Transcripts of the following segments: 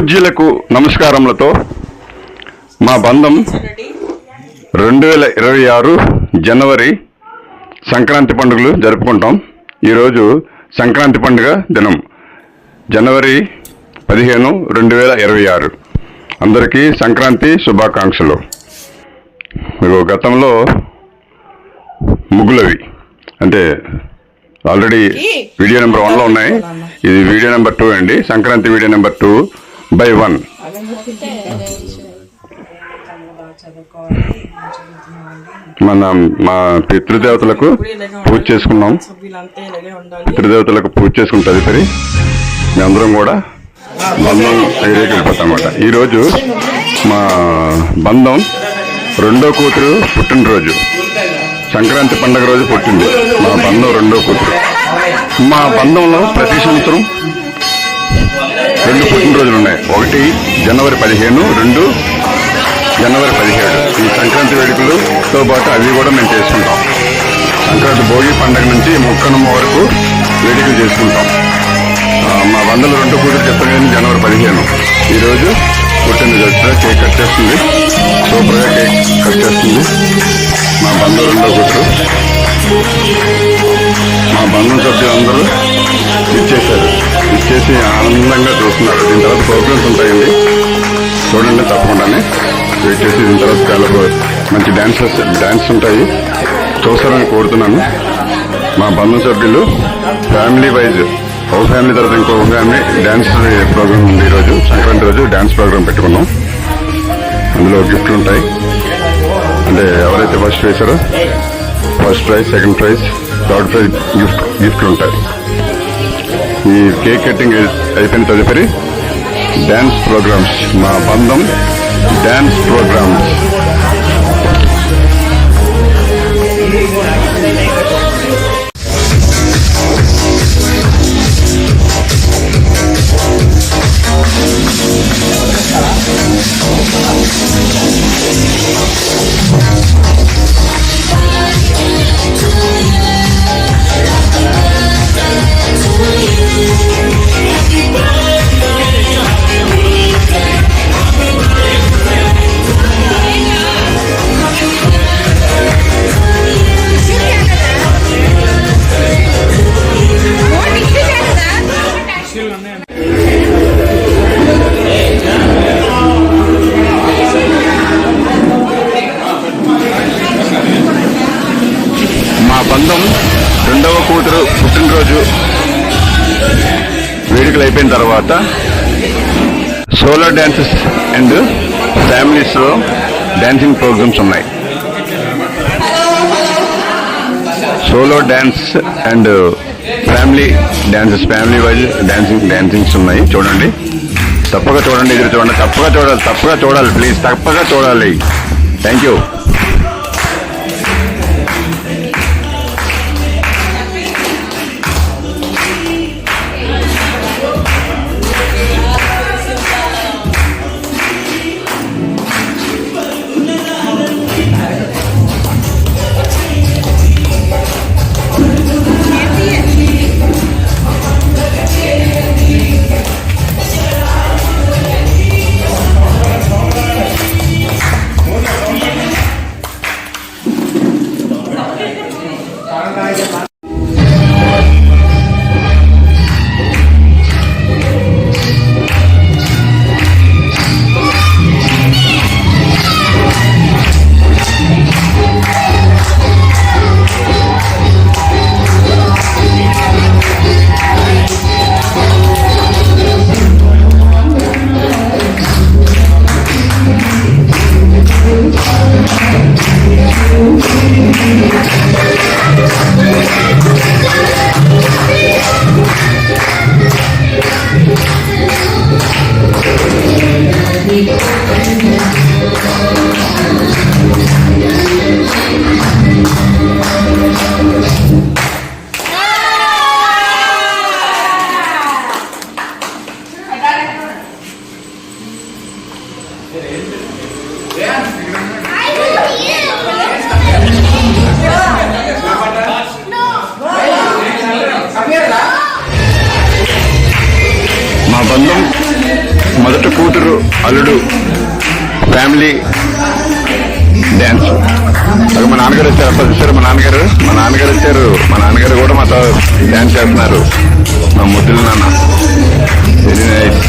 పూజ్యులకు నమస్కారములతో మా బంధం 2026 జనవరి సంక్రాంతి పండుగలు జరుపుకుంటాం. ఈరోజు సంక్రాంతి పండుగ దినం జనవరి 15, 2026. అందరికీ సంక్రాంతి శుభాకాంక్షలు. గతంలో ముగ్గులవి అంటే ఆల్రెడీ వీడియో నెంబర్ 1లో ఉన్నాయి. ఇది వీడియో నెంబర్ 2 అండి. Sankranti video number 2/1. మా పితృదేవతలకు పూజ చేసుకున్నాం. పితృదేవతలకు పూజ చేసుకున్న తదుపరి మేమందరం కూడా బంధం ఏరియాకి వెళ్ళిపోతాం అన్నమాట. ఈరోజు మా బంధం 2వ కూతురు పుట్టినరోజు. సంక్రాంతి పండుగ రోజు పుట్టింది మా బంధం 2వ కూతురు. మా బంధంలో ప్రతి సంవత్సరం 2 పుట్టినరోజులు ఉన్నాయి. ఒకటి జనవరి 15, 2 జనవరి 17. ఈ సంక్రాంతి వేడుకలతో పాటు అవి కూడా మేము చేసుకుంటాం. సంక్రాంతి భోగి పండుగ నుంచి ముక్కనుమ వరకు వేడుకలు చేసుకుంటాం. మా బంధంలో 2 కూతురు చెప్పలేదు జనవరి 15. ఈరోజు పుట్టినరోజు కేక్ కట్ చేస్తుంది. సూపర్గా కేక్ కట్ చేస్తుంది మా బంధం 2వ కూతురు. మా బంధం సభ్యులందరూ ఇచ్చేసి ఆనందంగా చూస్తున్నారు. దీని తర్వాత ప్రోగ్రామ్స్ ఉంటాయండి, చూడండి తప్పకుండానే. వెయిట్ చేసి దీని తర్వాత చాలా మంచి డ్యాన్స్ ఉంటాయి, చూస్తారని కోరుతున్నాను. మా బంధం సభ్యులు ఫ్యామిలీ వైజ్ ఒక ఫ్యామిలీ తర్వాత ఇంకొక ఫ్యామిలీ డ్యాన్స్ ప్రోగ్రామ్ ఉంది. ఈరోజు సంక్రాంతి రోజు డ్యాన్స్ ప్రోగ్రామ్ పెట్టుకున్నాం. అందులో గిఫ్ట్లు ఉంటాయి. అంటే ఎవరైతే ఫస్ట్ వేశారో first prize, second prize, third prize గిఫ్ట్లు ఉంటాయి. ఈ కేక్ కటింగ్ అయిపోయిన తదుపరి డ్యాన్స్ ప్రోగ్రామ్స్, మా బంధం డ్యాన్స్ ప్రోగ్రామ్స్. మా బంధం 2వ కూతురు పుట్టినరోజు వేడుకలు అయిపోయిన తర్వాత సోలో డాన్సెస్ అండ్ ఫ్యామిలీస్లో డాన్సింగ్ ప్రోగ్రామ్స్ ఉన్నాయి. Solo dance and family dances, family wise dancings ఉన్నాయి. చూడండి, తప్పగా చూడండి, ఎదురు చూడండి, తప్పగా చూడాలి ప్లీజ్, తప్పగా చూడాలి. Thank you. మా బంధం మొదట కూతురు అల్లుడు ఫ్యామిలీ డ్యాన్స్. అది మా నాన్నగారు వచ్చారు. అప్పుడు చూసారు మా నాన్నగారు వచ్చారు. మా నాన్నగారు కూడా మాతో డ్యాన్స్ చేస్తున్నారు. మా ముద్దులు నాన్న. Very nice.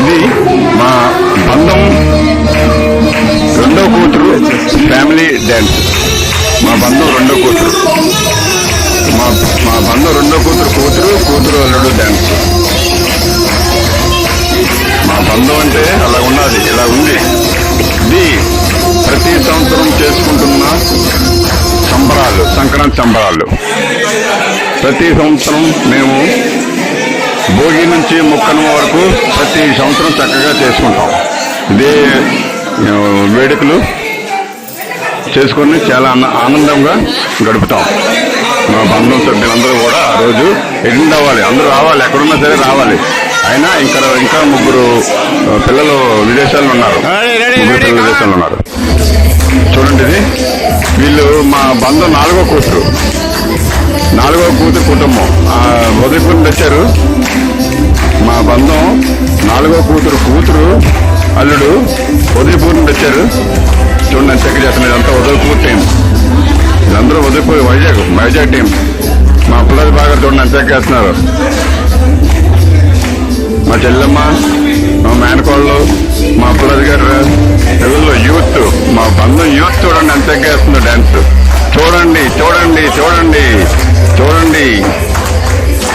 ఇది మా బంధం రెండో కూతురు ఫ్యామిలీ డ్యాన్స్. మా బంధం రెండో కూతురు మా బంధం రెండో కూతురు అల్లుడు డ్యాన్స్. మా బంధం అంటే అలా ఉన్నది, ఇలా ఉంది. ఇది ప్రతి సంవత్సరం చేసుకుంటున్న సంబరాలు, సంక్రాంతి సంబరాలు. ప్రతి సంవత్సరం మేము భోగి నుంచి ముక్కనుమ వరకు ప్రతి సంవత్సరం చక్కగా చేసుకుంటాం. ఇదే వేడుకలు చేసుకొని చాలా ఆనందంగా గడుపుతాం. మా బంధం సభ్యులందరూ కూడా ఆ రోజు అటెండ్ అవ్వాలి. అందరూ రావాలి, ఎక్కడున్నా సరే రావాలి. అయినా ఇంకా ముగ్గురు పిల్లలు విదేశాల్లో ఉన్నారు. చూడండి, ఇది వీళ్ళు మా బంధం నాలుగో కూతురు కుటుంబం. ఉదయపూర్ నుండి వచ్చారు. మా బంధం నాలుగో కూతురు అల్లుడు ఉదయపూర్ నుండి వచ్చారు. చూడండి ఎంత చక్కగా చేస్తున్నారు. ఇదంతా ఉదయపూర్ టీం. వీళ్ళందరూ ఉదయపూర్ వైజాగ్ టీం. మా పిల్లలు బాగా చూడండి ఎంత చక్కగా చేస్తున్నారు. మా చెల్లెమ్మ, మా మేనకోళ్ళు, మా పిల్లలు గారు పిల్లలు యూత్, మా బంధం యూత్ చూడండి ఎంత చక్కగా చేస్తుందో డ్యాన్స్. చూడండి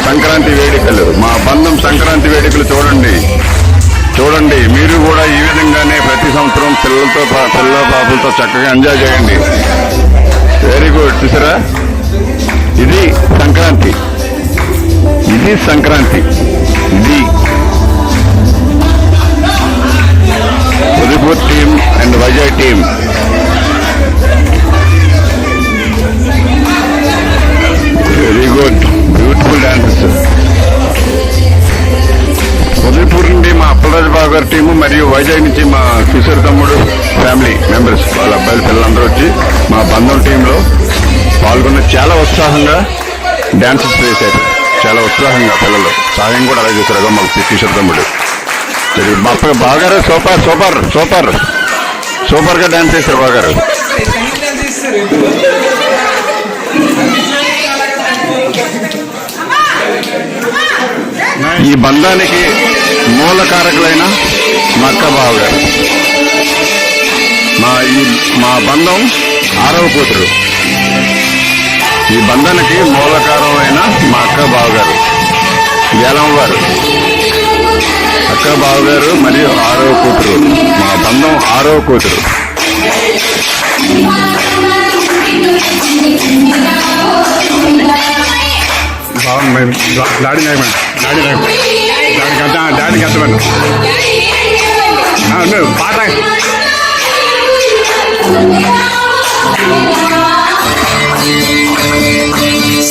సంక్రాంతి వేడుకలు, మా బంధం సంక్రాంతి వేడుకలు చూడండి. మీరు కూడా ఈ విధంగానే ప్రతి సంవత్సరం పిల్ల పాపలతో చక్కగా ఎంజాయ్ చేయండి. Very good. చూసారా, ఇది సంక్రాంతి. ఇది Udaipur team and Vizag team. Very good, beautiful dances. Udaipur నుండి మా అప్పలరాజు బాబు గారి టీము మరియు వైజాగ్ నుంచి మా కిషోర్ తమ్ముడు ఫ్యామిలీ మెంబర్స్, వాళ్ళ అబ్బాయిల పిల్లలందరూ వచ్చి మా బంధం టీంలో పాల్గొన్న చాలా ఉత్సాహంగా డాన్సెస్ వేశారు. చాలా ఉత్సాహంగా పిల్లలు సహాయం కూడా అలా చేశారు. మా కిషోర్ తమ్ముడు మా బాగారు సూపర్గా డాన్స్ చేశారు బాగారు. ఈ బంధానికి మూల కారకులైన మా అక్క బావ గారు. మా బంధం 6వ కూతురు. ఈ బంధానికి మూలకారమైన మా అక్క బావ గారు, గేలం వారు. అక్క బావ గారు మరియు 6వ కూతురు. మా బంధం 6వ కూతురు. డాడీకి అర్థమని పాట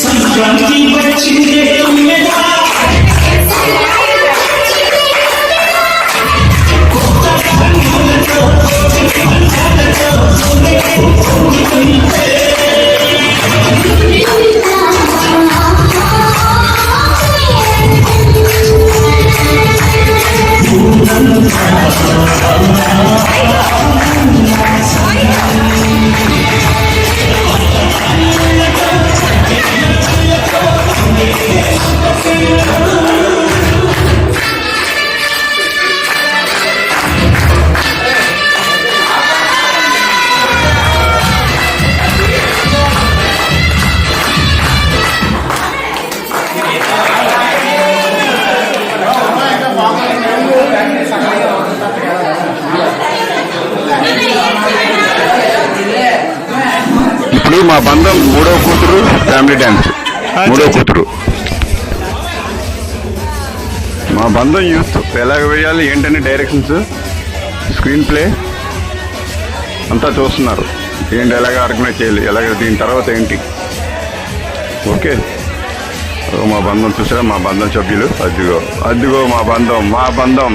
సంక్రాంతి వచ్చిందే మా బంధం మూడో కూతురు ఫ్యామిలీ డ్యాన్స్. మూడో కూతురు మా బంధం యూత్ ఎలాగ వేయాలి ఏంటని డైరెక్షన్స్, స్క్రీన్ ప్లే అంతా చూస్తున్నారు. ఏంటి ఎలాగ ఆర్గనైజ్ చేయాలి, ఎలాగ దీని తర్వాత ఏంటి. ఓకే, మా బంధం చూసారా, మా బంధం సభ్యులు. అదిగో అదిగో మా బంధం, మా బంధం,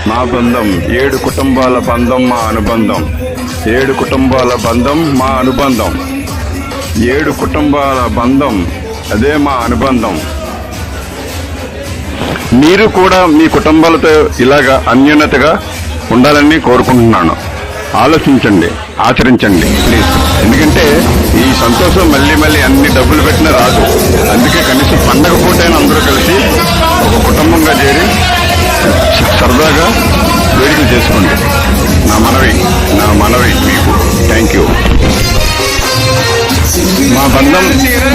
మా బంధం. 7 కుటుంబాల బంధం మా అనుబంధం. 7 కుటుంబాల బంధం మా అనుబంధం. 7 కుటుంబాల బంధం, అదే మా అనుబంధం. మీరు కూడా మీ కుటుంబాలతో ఇలాగా అన్యోన్యతగా ఉండాలని కోరుకుంటున్నాను. ఆలోచించండి, ఆచరించండి ప్లీజ్. ఎందుకంటే ఈ సంతోషం మళ్ళీ మళ్ళీ అన్ని డబ్బులు పెట్టినా రాదు. అందుకే కనీసం పండగ పూటైనా అందరూ కలిసి ఒక కుటుంబంగా చేరి సరదాగా వేడుకలు చేసుకోండి. నా మనవి మీకు. Thank you. మా బంధం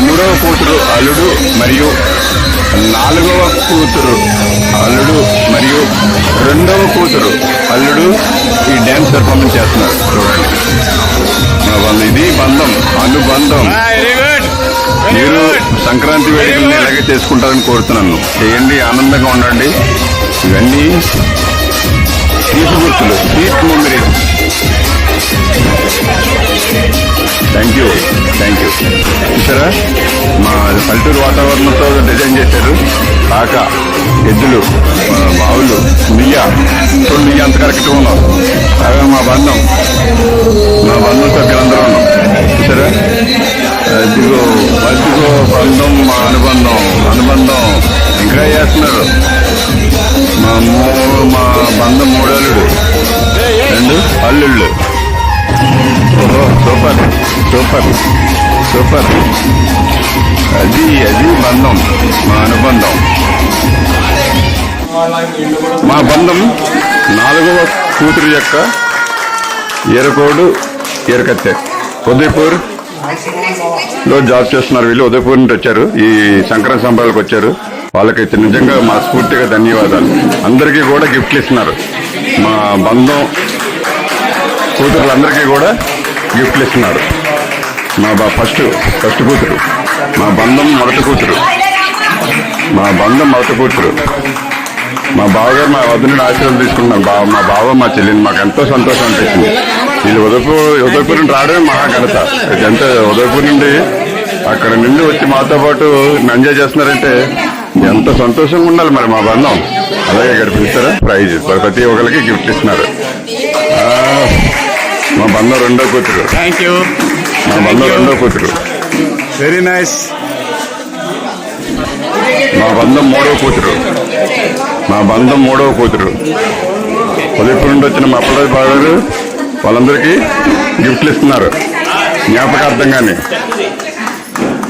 3వ కూతురు అల్లుడు మరియు 4వ కూతురు అల్లుడు మరియు 2వ కూతురు అల్లుడు ఈ డ్యాన్స్ పెర్ఫార్మెన్స్ చేస్తున్నారు. చూడండి, మా బంధం, ఇది బంధం, అనుబంధం. మీరు సంక్రాంతి వేడుకల్ని ఇలాగే చేసుకుంటారని కోరుతున్నాను. చేయండి, ఆనందంగా ఉండండి. ఇవన్నీ తీపి గుర్తులు, స్వీట్ మెమరీస్. Thank you. చూసారా, మా పల్లెటూరు వాతావరణంతో డిజైన్ చేశారు. కాక, ఎద్దులు, బావులు, నుయ్య అంత కరెక్ట్గా ఉన్నాం. అదే మా బంధం సభ్యులందరూ ఉన్నాం. చూసారా, అదిగో బంధం, మా అనుబంధం ఇంకా చేస్తున్నారు. మా బంధం 3 అల్లుడు, 2 అల్లుళ్ళు. ఓహో, సూపర్. అది బంధం, మా అనుబంధం. మా బంధం 4వ కూతురు యొక్క ఏరకోడు ఏరకత్తె. ఉదయపూర్లో జాబ్ చేస్తున్నారు వీళ్ళు. ఉదయపూర్ నుండి వచ్చారు, ఈ సంక్రాంతి సంబరాలకు వచ్చారు. వాళ్ళకైతే నిజంగా మా స్ఫూర్తిగా ధన్యవాదాలు. అందరికీ కూడా గిఫ్ట్లు ఇస్తున్నారు. మా బంధం కూతురులందరికీ కూడా గిఫ్ట్లు ఇస్తున్నారు. మా ఫస్ట్ కూతురు, మా బంధం మొదటి కూతురు, మా బావగారు మా వద్ద నుండి ఆశీర్వాదం తీసుకున్నారు. మా బావ, మా చెల్లిని మాకు ఎంతో సంతోషం అనిపించింది. వీళ్ళు ఉదయపూర్ నుండి రావడమే మహాఘనత. ఎంత ఉదయపూర్ నుండి అక్కడ నుండి వచ్చి మాతో పాటు ఎంజాయ్ చేస్తున్నారంటే ఎంత సంతోషంగా ఉండాలి. మరి మా బంధం అలాగే గడిపిస్తారా. ప్రైజ్ ప్రతి ఒక్కరికి గిఫ్ట్ ఇస్తున్నారు. మా బంధం 2వ కూతురు. Thank you. మా బంధం 2వ కూతురు. Very nice. మా బంధం 3వ కూతురు. ఉదయపూర్ నుండి వచ్చిన మా అప్పలరాజు బాగారు వాళ్ళందరికీ గిఫ్ట్లు ఇస్తున్నారు జ్ఞాపకార్థంగానే.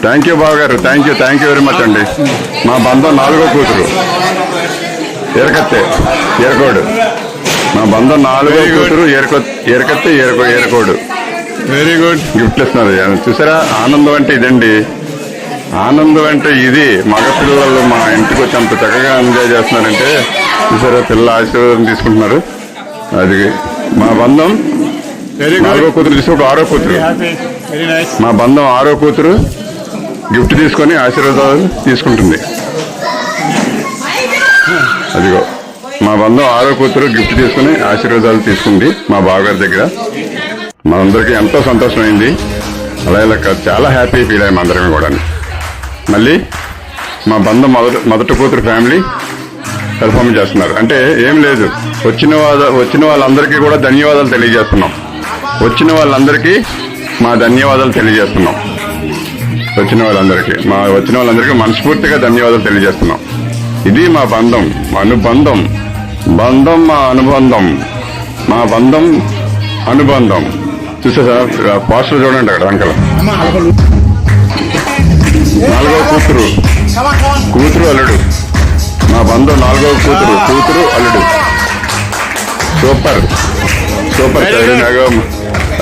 థ్యాంక్ యూ బావగారు, థ్యాంక్ యూ వెరీ మచ్ అండి. మా బంధం 4వ కూతురు ఏరకోడు. మా బంధం 4వ కూతురు ఏరకత్తె ఏరకోడు. Very good. గిఫ్ట్లు ఇస్తున్నారు. చూసారా, ఆనందం అంటే ఇదండి. ఆనందం అంటే ఇది. మగ పిల్లలు మా ఇంటికి వచ్చి అంత చక్కగా ఎంజాయ్ చేస్తున్నారంటే చూసారా, పిల్లల ఆశీర్వాదం తీసుకుంటున్నారు. అది మా బంధం 4వ కూతురు తీసుకు 6వ కూతురు. మా బంధం 6వ కూతురు గిఫ్ట్ తీసుకొని ఆశీర్వాదాలు తీసుకుంటుంది. అదిగో మా బంధం 6వ కూతురు గిఫ్ట్ తీసుకుని ఆశీర్వాదాలు తీసుకుంది మా బావగారి దగ్గర. మనందరికీ ఎంతో సంతోషమైంది. అలా ఇలా చాలా హ్యాపీ ఫీల్ అయ్యాము అందరం కూడా. మళ్ళీ మా బంధం మొదటి కూతురు ఫ్యామిలీ పెర్ఫార్మ్ చేస్తున్నారు. అంటే ఏం లేదు, వచ్చిన వాళ్ళందరికీ కూడా ధన్యవాదాలు తెలియజేస్తున్నాం. వచ్చిన వాళ్ళందరికీ వచ్చిన వాళ్ళందరికీ మనస్ఫూర్తిగా ధన్యవాదాలు తెలియజేస్తున్నాం. ఇది మా బంధం, మా అనుబంధం. మా బంధం అనుబంధం. చూసా పోస్టర్ చూడండి అక్కడ అంకల్. 4వ కూతురు అల్లుడు. మా బంధం 4వ కూతురు అల్లుడు. సూపర్.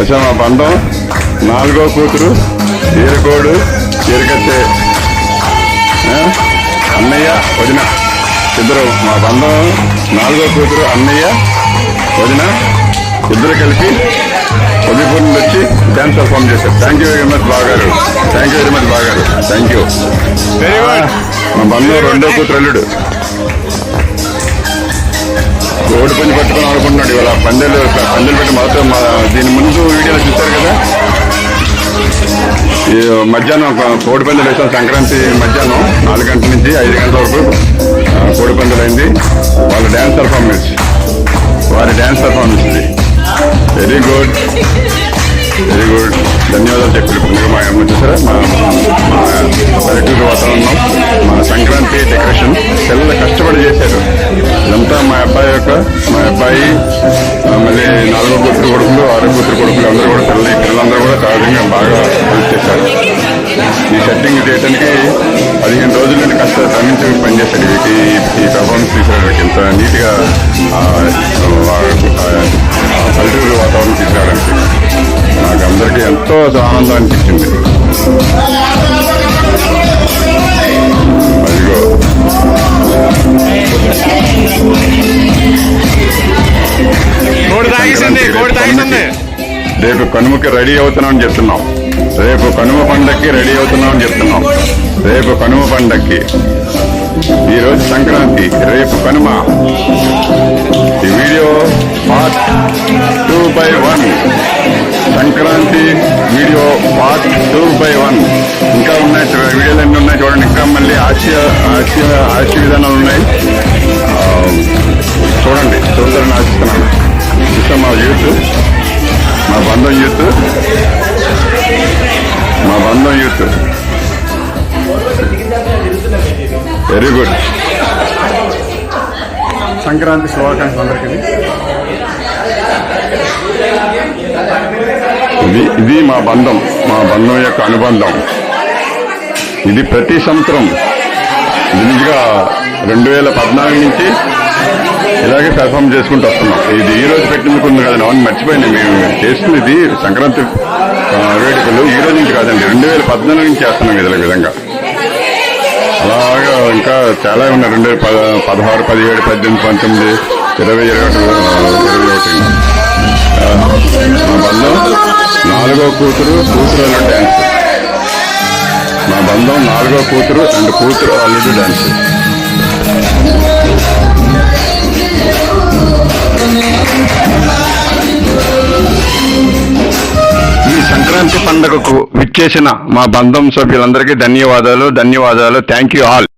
అచ్చా, మా బంధం 4వ కూతురు ఏరకోడు ఏరకత్తె అన్నయ్య వదిన ఇద్దరు. మా బంధం 4వ కూతురు అన్నయ్య వదిన ఇద్దరు కలిపి ఉదయపూర్ నుండి వచ్చి డ్యాన్స్ పర్ఫామ్ చేశారు. థ్యాంక్ యూ వెరీ మచ్ బాగారు. థ్యాంక్ యూ వెరీ మచ్ బాగారు. Thank you. Very good. మా బంధువు రెండో కూతురు అల్లుడు కోడి పంది పట్టుకొని ఆడుకుంటున్నాడు. ఇవాళ పందెలు పెట్టి మాతో దీని ముందు వీడియోలో చూశారు కదా. ఈ మధ్యాహ్నం కోడి పందెలు వేసాం. సంక్రాంతి మధ్యాహ్నం 4 గంటల నుంచి 5 గంటల వరకు కోడి పందెలు అయింది. వాళ్ళ డ్యాన్స్ పర్ఫార్మెన్స్, వారి డ్యాన్స్ పర్ఫార్మెన్స్ ఇది. Very good, very good. ధన్యవాదాలు చెప్పారు. మా అమ్మ చూసారా, మా పల్లెటూరు వాతావరణం, మా సంక్రాంతి డెకరేషన్ పిల్లలు కష్టపడి చేశారు. ఇదంతా మా అబ్బాయి మళ్ళీ 4వ కూతురు కొడుకులు, 6వ కూతురు కొడుకులు అందరూ కూడా పిల్లలందరూ కూడా సహజంగా బాగా హెల్ప్ చేశారు. ఈ సెట్టింగ్ చేయడానికి 15 రోజుల నుండి శ్రమించి పనిచేశాడు. ఈ పర్ఫార్మెన్స్ తీసుకురావడానికి ఇంత నీట్గా పల్లెటూరు వాతావరణం తీసుకురావడానికి నాకు అందరికీ ఎంతో ఆనందం అనిపించింది. అదిగో రేపు కనుమకి రెడీ అవుతున్నామని చెప్తున్నాం. రేపు కనుమ పండక్కి రెడీ అవుతున్నామని చెప్తున్నాం. రేపు కనుమ పండక్కి, ఈరోజు సంక్రాంతి, రేపు కనుమ. ఈ video part 2/1, Sankranti video part 2/1. ఇంకా ఉన్నాయి వీడియోలు ఎన్ని ఉన్నాయి చూడండి. ఇంకా మళ్ళీ హాస్య విధానాలు ఉన్నాయి. చూస్తారని ఆశిస్తున్నాను. చూస్తాం మా యూత్, మా బంధం యూత్, మా బంధం యూత్. Very good. సంక్రాంతి శుభాకాంక్షలు అందరికీ. ఇది మా బంధం యొక్క అనుబంధం. ఇది ప్రతి సంవత్సరం నిజంగా 2014 నుంచి ఇలాగే పెర్ఫామ్ చేసుకుంటూ వస్తున్నాం. ఇది ఈ రోజు పెట్టిందుకు ఉంది కదండి, అవును మర్చిపోయింది. మేము చేస్తుంది ఇది సంక్రాంతి వేడుకలు ఈ రోజు నుంచి కాదండి, 2014 నుంచి చేస్తున్నాం ఇదే విధంగా. అలాగా ఇంకా చాలా ఉన్నాయి. 2016, 17, 18, 19, 20, 21. మా బంధం 4వ కూతురు అల్లుడు డ్యాన్స్. మా బంధం 4వ కూతురు అండ్ కూతురు అల్లుడు డ్యాన్స్. ఈ సంక్రాంతి పండుగకు విచ్చేసిన మా బంధం సభ్యులందరికీ ధన్యవాదాలు. Thank you all.